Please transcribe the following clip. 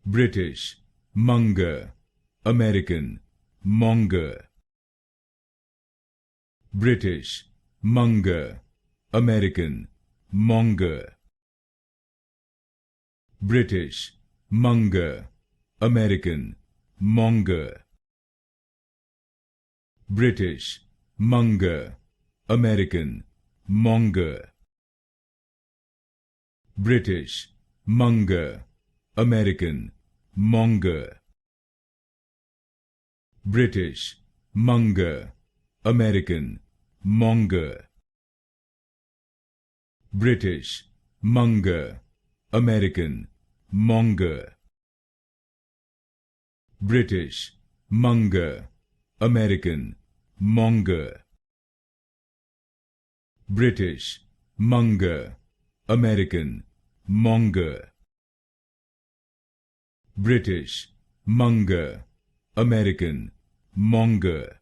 British, Monger, American, Monger. British, Monger, American, Monger. British, Monger, American, Monger. British, Monger, American, Monger. British, Monger, American, Monger. British, Monger, American, Monger. British, Monger, American, Monger. British, Monger, American, Monger. British, Monger, American, Monger. British, Monger, American, Monger.